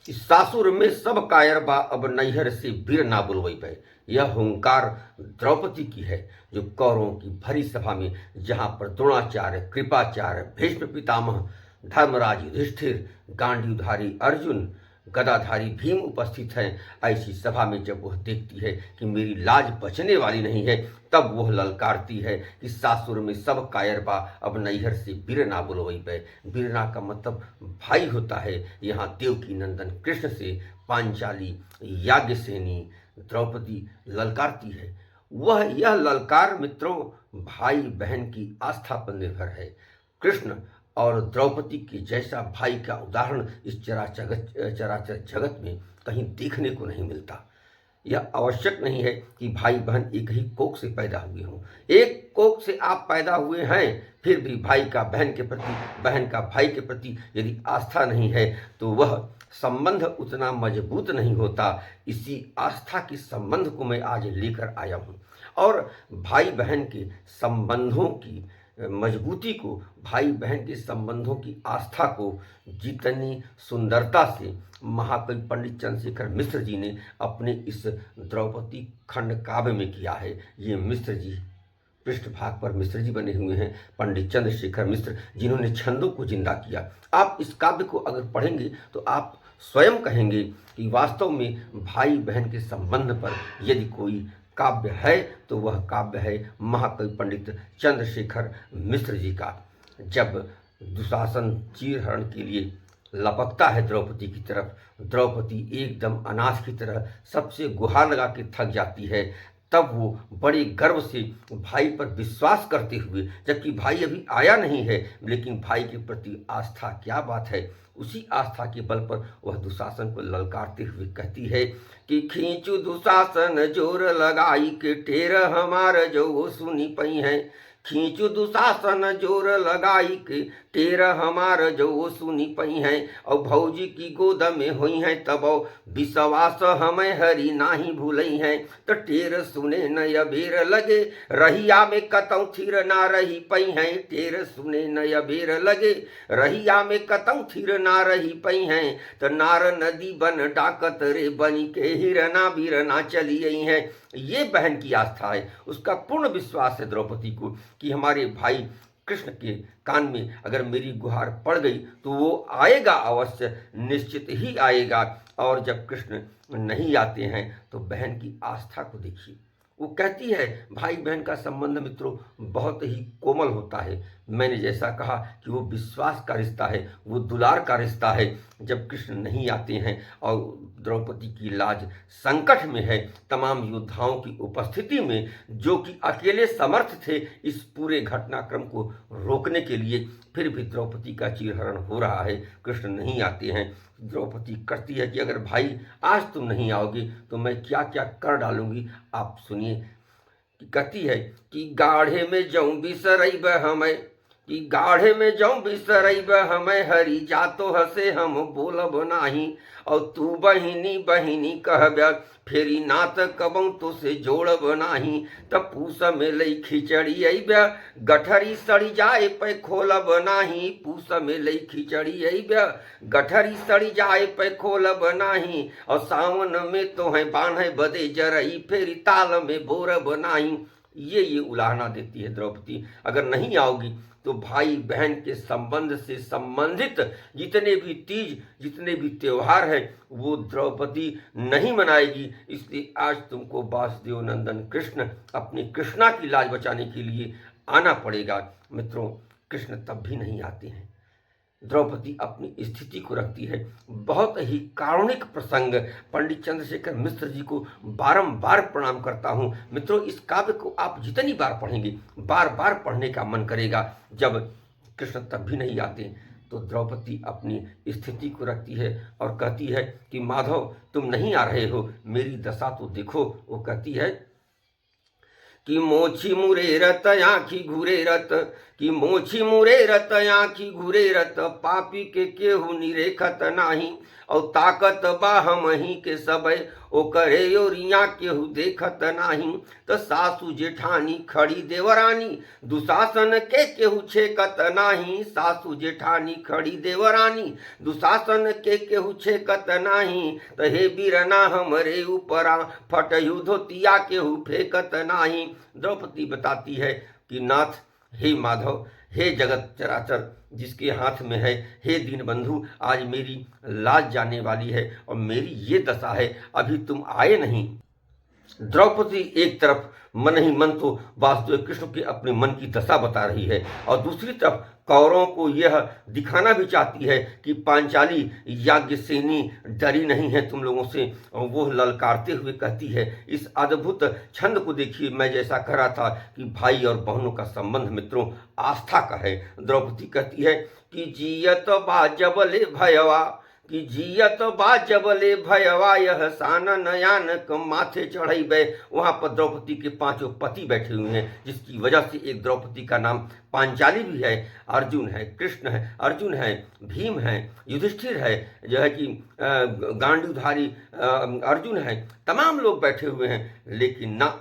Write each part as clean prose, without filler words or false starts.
कि सासुर में सब कायर बा, अब नैहर से वीर ना बुलवई पे। यह हुंकार द्रौपदी की है, जो कौरवों की भरी सभा में, जहां पर द्रोणाचार्य, कृपाचार्य, भीष्म पितामह, धर्मराज युधिष्ठिर, गांडीवधारी अर्जुन, गदाधारी भीम उपस्थित हैं, ऐसी सभा में जब वह देखती है कि मेरी लाज बचने वाली नहीं है, तब वह ललकारती है कि सासुर में सब कायर बा, अब नैहर से बीरना बुलवई पे। बीरना का मतलब भाई होता है। यहाँ देवकी नंदन कृष्ण से पांचाली, याज्ञसेनी, द्रौपदी ललकारती है। वह यह ललकार मित्रों भाई बहन की आस्था पर निर्भर है। कृष्ण और द्रौपदी के जैसा भाई का उदाहरण इस चराचर जगत में कहीं देखने को नहीं मिलता। यह आवश्यक नहीं है कि भाई बहन एक ही कोख से पैदा हुए हों। एक कोख से आप पैदा हुए हैं, फिर भी भाई का बहन के प्रति, बहन का भाई के प्रति यदि आस्था नहीं है, तो वह संबंध उतना मजबूत नहीं होता। इसी आस्था के संबंध को मैं आज लेकर आया हूँ, और भाई बहन के संबंधों की मजबूती को, भाई बहन के संबंधों की आस्था को जितनी सुंदरता से महाकवि पंडित चंद्रशेखर मिश्र जी ने अपने इस द्रौपदी खंड काव्य में किया है। ये मिश्र जी, पृष्ठभाग पर मिश्र जी बने हुए हैं, पंडित चंद्रशेखर मिश्र, जिन्होंने छंदों को जिंदा किया। आप इस काव्य को अगर पढ़ेंगे तो आप स्वयं कहेंगे कि वास्तव में भाई बहन के संबंध पर यदि कोई काव्य है तो वह काव्य है महाकवि पंडित चंद्रशेखर मिश्र जी का। जब दुशासन चीरहरण के लिए लपकता है द्रौपदी की तरफ, द्रौपदी एकदम अनाथ की तरह सबसे गुहार लगा के थक जाती है, तब वो बड़े गर्व से भाई पर विश्वास करते हुए, जबकि भाई अभी आया नहीं है, लेकिन भाई के प्रति आस्था, क्या बात है, उसी आस्था के बल पर वह दुशासन को ललकारते हुए कहती है कि खींचू दुशासन जोर लगाई के टेर हमार जो सुनी पई है। खींचू दुशासन जोर लगाई के टेर हमार जो सुनी पई है। और भौजी की गोद में हुई है तब विश्वास हमें हरी नाही भूलई है। तो टेर सुने न अबेर लगे रहिया में कतौ थिर ना रही पई है। टेर सुने न अबेर लगे रहिया में कतौ थिर ना रही पई है। तो नार नदी बन डाकत रे बनी के हिरना बिरना चली आई है। ये बहन की आस्था है, उसका पूर्ण विश्वास है द्रौपदी को कि हमारे भाई कृष्ण के कान में अगर मेरी गुहार पड़ गई तो वो आएगा, अवश्य निश्चित ही आएगा। और जब कृष्ण नहीं आते हैं तो बहन की आस्था को देखिए। वो कहती है भाई बहन का संबंध मित्रों बहुत ही कोमल होता है। मैंने जैसा कहा कि वो विश्वास का रिश्ता है, वो दुलार का रिश्ता है। जब कृष्ण नहीं आते हैं और द्रौपदी की लाज संकट में है, तमाम योद्धाओं की उपस्थिति में, जो कि अकेले समर्थ थे इस पूरे घटनाक्रम को रोकने के लिए, फिर भी द्रौपदी का चीरहरण हो रहा है, कृष्ण नहीं आते हैं। द्रौपदी कहती है कि अगर भाई आज तुम नहीं आओगे तो मैं क्या क्या कर डालूंगी, आप सुनिए। कहती है कि गाढ़े में जाऊं बिसरैब हमें, कि गाढ़े में जाऊं बिसरैब हमें हरी जातो हसे हम बोलब नाही। और तू बहिनी बहिनी कहब्या फेरी नात कबौ तो से जोड़ब नाही। तब पूस में लई खिचड़ी अइब्या गठरी सड़ी जाए पे खोलब नाही। पूस में लई खिचड़ी अइब्या गठरी सड़ी जाए पे खोलब नाही। और सावन में तो है बान्हे बदे जरई फेरी ताल में बोरब नाही। ये उलाहना देती है द्रौपदी, अगर नहीं आओगी तो भाई बहन के संबंध से संबंधित जितने भी तीज, जितने भी त्योहार हैं, वो द्रौपदी नहीं मनाएगी। इसलिए आज तुमको वासुदेव नंदन कृष्ण अपनी कृष्णा की लाज बचाने के लिए आना पड़ेगा। मित्रों, कृष्ण तब भी नहीं आते हैं। द्रौपदी अपनी स्थिति को रखती है। बहुत ही कारुणिक प्रसंग। पंडित चंद्रशेखर मिश्र जी को बारंबार प्रणाम करता हूँ। मित्रों, इस काव्य को आप जितनी बार पढ़ेंगे, बार बार पढ़ने का मन करेगा। जब कृष्ण तब भी नहीं आते तो द्रौपदी अपनी स्थिति को रखती है और कहती है कि माधव तुम नहीं आ रहे हो, मेरी दशा तो देखो। वो कहती है कि मोछी मुरेरत आँखी घूरेरत, कि मोछी मुरेरत आँखी घुरेरत पापी के केहू निरेखत नाही और ताकत बा हमही के सबे ओकरे ओरिया केहू देखत नाही। तो सासू जेठानी खड़ी देवरानी दुशासन के केहू छेकत नाही। सासू जेठानी खड़ी देवरानी दुशासन के केहू छेकत नाही। तो हे बीरना हमरे ऊपरा फटयु धोतिया केहू फेंकत नाही। द्रौपदी बताती है कि नाथ, हे माधव, हे जगत चराचर जिसके हाथ में है, हे दीनबंधु, आज मेरी लाज जाने वाली है और मेरी ये दशा है, अभी तुम आए नहीं। द्रौपदी एक तरफ मन ही मन तो वासुदेव कृष्ण के अपने मन की दशा बता रही है और दूसरी तरफ कौरवों को यह दिखाना भी चाहती है कि पांचाली याज्ञसेनी डरी नहीं है तुम लोगों से। और वो ललकारते हुए कहती है, इस अद्भुत छंद को देखिए, मैं जैसा कह रहा था कि भाई और बहनों का संबंध मित्रों आस्था का है। द्रौपदी कहती है कि जियत बा जबले भयवा, कि जियत बा जबले भयवा यह सान नयानक माथे चढ़ैबे। वहां पर द्रौपदी के पांचों पति बैठे हुए हैं, जिसकी वजह से एक द्रौपदी का नाम पांचाली भी है। अर्जुन है, कृष्ण है, अर्जुन है, भीम है, युधिष्ठिर है, जो है कि गांडीवधारी अर्जुन है, तमाम लोग बैठे हुए हैं। लेकिन ना,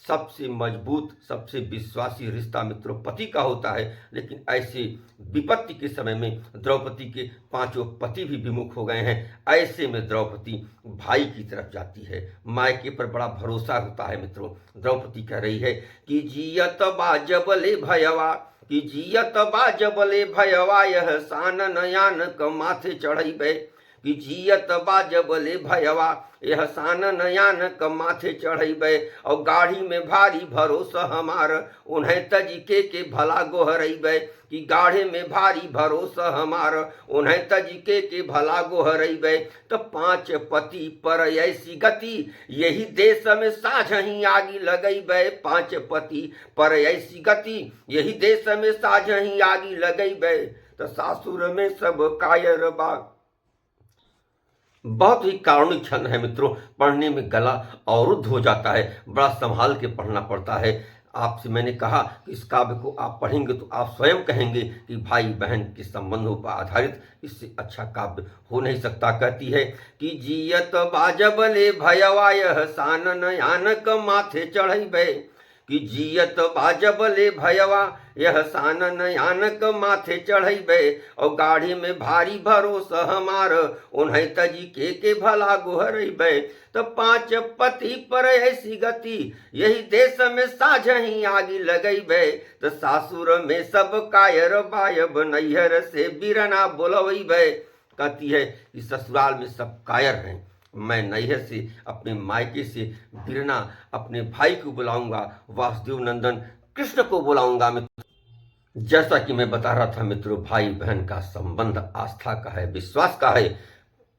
सबसे मजबूत, सबसे विश्वासी रिश्ता मित्रों पति का होता है। लेकिन ऐसे विपत्ति के समय में द्रौपदी के पांचों पति भी विमुख हो गए हैं। ऐसे में द्रौपदी भाई की तरफ जाती है, मायके पर बड़ा भरोसा होता है मित्रों। द्रौपदी कह रही है कि जियत बा जबले भयवा, कि जियत बा जबले भयवा यह सान नयानक माथे चढ़ैबे। कि जियत बा जबले भयवा यह सान नयानक माथे चढ़ैबे। और गाढ़ी में भारी भरोसा हमार उन्हें तजिके के भला गोहरैबे। कि गाढ़े में भारी भरोसा हमार उन्हें तजिके के भला गोहरैबे। तो पांच पति पर ऐसी गति यही देश में साझही आगी लगैबे। पांच पति पर ऐसी गति यही देश में साझही आगी लगैबे। तो सासुर में सब कायर बा। बहुत ही कारुणिक क्षण है मित्रों, पढ़ने में गला अवरुद्ध हो जाता है, बड़ा संभाल के पढ़ना पड़ता है। आपसे मैंने कहा कि इस काव्य को आप पढ़ेंगे तो आप स्वयं कहेंगे कि भाई बहन के संबंधों पर आधारित इससे अच्छा काव्य हो नहीं सकता। कहती है कि जियत बाजबले भयवा यह सान नयानक माथे चढ़ैबे। कि जियत बाजबले भयवा यह सान नयानक माथे चढ़ैबे। और गाढ़ी में भारी भरोसा हमार उन्हें तजिके के भला गोहरैबे। तो पांच पति पर ऐसी गति यही देश में साझही आगी लगैबे। तो सासुर में सब कायर बायब नैहर से बीरना बोलवैबे। कहती है कि ससुराल में सब कायर हैं, मैं नैहर से अपने मायके से बीरना अपने भाई को बुलाऊंगा, वासुदेव नंदन कृष्ण को बुलाऊंगा। जैसा कि मैं बता रहा था मित्रों, भाई बहन का संबंध आस्था का है, विश्वास का है।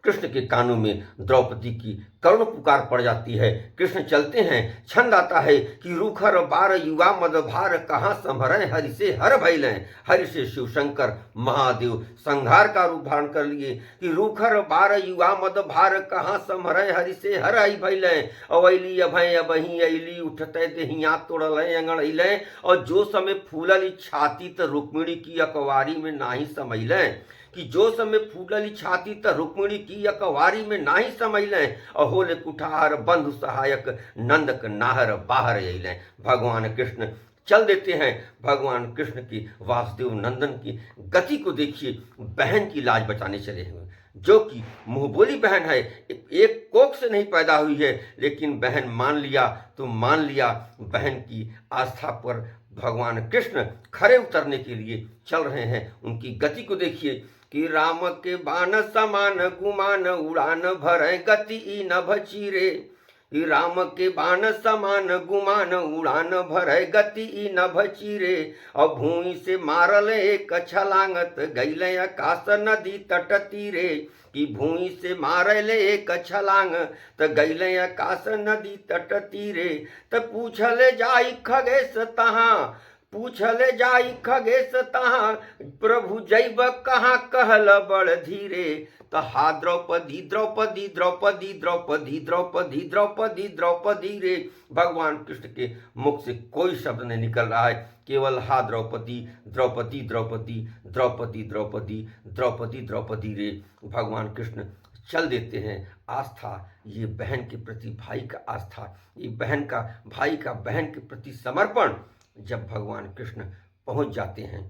कृष्ण के कानों में द्रौपदी की करुण पुकार पड़ जाती है। कृष्ण चलते हैं, छंद आता है कि रूखर बार युवा मदभार कहाँ संभरे हरि से हर भैलें। हरि से शिव शंकर महादेव संहार का रूप धारण कर लिए कि रूखर बार युवा मदभार कहाँ संभरे हरि से हर आई भैलें। अवैली अभय अबही अली उठते देहिया तोड़ल अंगड़ैलें। और जो समय फूलली छाती त रुक्मिणी की अकवारी में नाही समैलें। कि जो समय फूलली छाती त रुक्मिणी की अकवारी में नाही समैलें। और होले कुठार बंधु सहायक नंदक नाहर बाहर अइलें। भगवान कृष्ण चल देते हैं। भगवान कृष्ण की वासुदेव नंदन की गति को देखिए, बहन की लाज बचाने चले हुए, जो कि मुंहबोली बहन है, एक कोख से नहीं पैदा हुई है, लेकिन बहन मान लिया तो मान लिया। बहन की आस्था पर भगवान कृष्ण खरे उतरने के लिए चल रहे हैं। उनकी गति को देखिए कि राम के बाण समान गुमान उड़ान भरे गति ई नभ चीरे। कि राम के बाण समान गुमान उड़ान भरे गति ई नभ चीरे। और भूमि से मारल एक छलांगत गैले आकाश नदी तट तीरे। कि भूमि से मारल एक छलांग त गैले आकाश नदी तट तीरे। त पूछल जाई खगेश तहाँ पूछल जाई खगेश तहाँ प्रभु जैब कहाँ कहल बड़ धीरे। तो हा द्रौपदी द्रौपदी द्रौपदी द्रौपदी द्रौपदी द्रौपदी द्रौपदी रे। भगवान कृष्ण के मुख से कोई शब्द नहीं निकल रहा है, केवल हा द्रौपदी द्रौपदी द्रौपदी द्रौपदी द्रौपदी द्रौपदी द्रौपदी रे। भगवान कृष्ण चल देते हैं। आस्था, ये बहन के प्रति भाई का आस्था, ये बहन का भाई का बहन के प्रति समर्पण जब भगवान कृष्ण पहुंच जाते हैं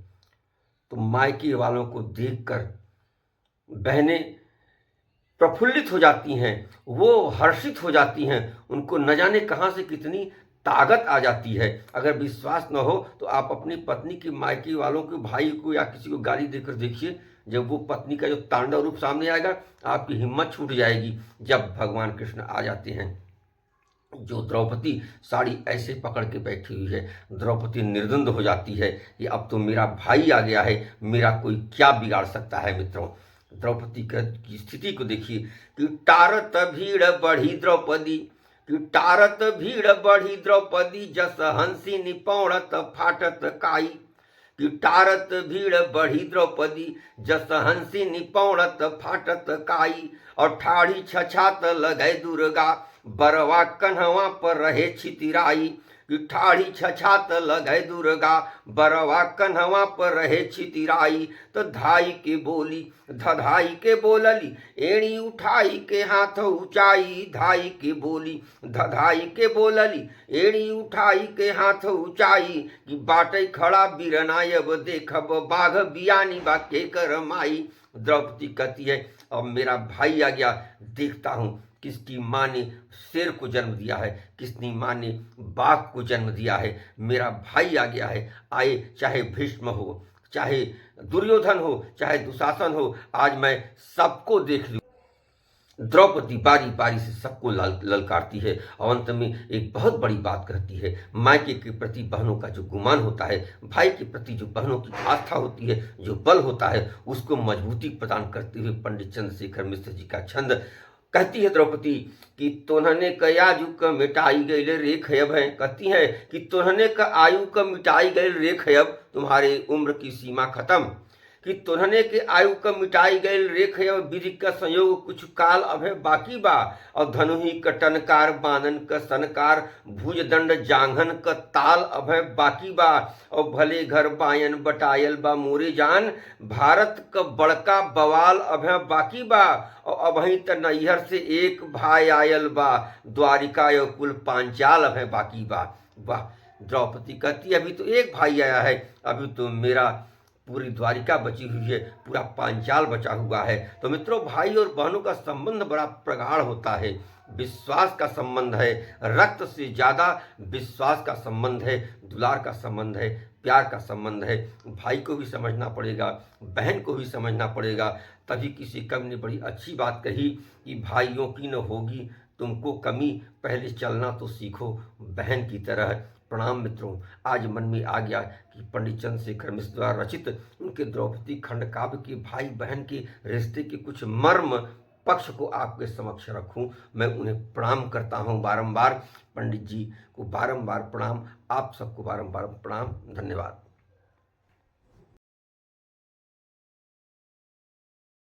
तो मायके वालों को देखकर बहनें प्रफुल्लित हो जाती हैं, वो हर्षित हो जाती हैं, उनको न जाने कहाँ से कितनी ताकत आ जाती है। अगर विश्वास न हो तो आप अपनी पत्नी के मायके वालों के भाई को या किसी को गाली देकर देखिए, जब वो पत्नी का जो तांडव रूप सामने आएगा आपकी हिम्मत छूट जाएगी। जब भगवान कृष्ण आ जाते हैं, जो द्रौपदी साड़ी ऐसे पकड़ के बैठी हुई है, द्रौपदी निर्द्वंद हो जाती है कि अब तो मेरा भाई आ गया है, मेरा कोई क्या बिगाड़ सकता है। मित्रों, द्रौपदी की स्थिति को देखिए कि टारत भीड़ बढ़ी द्रौपदी, कि टारत भीड़ बढ़ी द्रौपदी, जस हंसी निपौड़त फाटत काई। कि टारत भीड़ बढ़ी द्रौपदी, जस हंसी निपौड़त फाटत काई। और ठाड़ी छछात लगे दुर्गा, बरवा कन्हवा पर रहे छितिराई। कि ठाड़ी छछात लगे दुर्गा, बरवा कन्हवा पर रहे छितिराई। तो धाई के बोली धधाई के बोलली, एड़ी उठाई के हाथ ऊंचाई। धाई के बोली धधाई के बोलली, एड़ी उठाई के हाथ ऊंचाई। कि बाटे खड़ा बिरनायब देखब, बाघ बियानी बा के कर माई। द्रौपदी कहती है अब मेरा भाई आ गया, देखता हूँ किसकी माँ ने शेर को जन्म दिया है, किसकी माँ ने बाघ को जन्म दिया है। मेरा भाई आ गया है, आए चाहे भीष्म हो, चाहे दुर्योधन हो, चाहे दुशासन हो, आज मैं सबको देख लूँ। द्रौपदी बारी बारी से सबको ललकारती है और अंत में एक बहुत बड़ी बात कहती है। मायके के प्रति बहनों का जो गुमान होता है, भाई के प्रति जो बहनों की आस्था होती है, जो बल होता है, उसको मजबूती प्रदान करते हुए पंडित चंद्रशेखर मिश्र जी का छंद कहती है द्रौपदी कि तोहने क आयु क मिटाई गईल रेख अब है। कहती है कि तोहने क आयु क मिटाई गईल रेख अब, तुम्हारे उम्र की सीमा खत्म। कि तोहने के आयु क मिटाई गईल रेख अब, विधि का संयोग कुछ काल अब है बाकी बा। और धनुही क टनकार, बानन क सनकार, भुज दंड जांघन क ताल अब है बाकी बा। और भले घर बायन बटायल बा मोरे जान, भारत क बड़का बवाल अब है बाकी बा। और अबही त नैहर से एक भाई आयल बा, द्वारिका यो कुल पांचाल अब है बाकी बा। वाह, द्रौपदी कहती अभी तो एक भाई आया है, अभी तो मेरा पूरी द्वारिका बची हुई है, पूरा पांचाल बचा हुआ है। तो मित्रों, भाई और बहनों का संबंध बड़ा प्रगाढ़ होता है, विश्वास का संबंध है, रक्त से ज़्यादा विश्वास का संबंध है, दुलार का संबंध है, प्यार का संबंध है। भाई को भी समझना पड़ेगा, बहन को भी समझना पड़ेगा। तभी किसी कवि ने बड़ी अच्छी बात कही कि भाइयों की न होगी तुमको कमी, पहले चलना तो सीखो बहन की तरह। प्रणाम मित्रों, आज मन में आ गया कि पंडित चंद्रशेखर मिश्र द्वारा रचित उनके द्रौपदी खंड काव्य के भाई बहन के रिश्ते के कुछ मर्म पक्ष को आपके समक्ष रखूं। मैं उन्हें प्रणाम करता हूं बारंबार, पंडित जी को बारंबार प्रणाम, आप सबको बारंबार प्रणाम। धन्यवाद।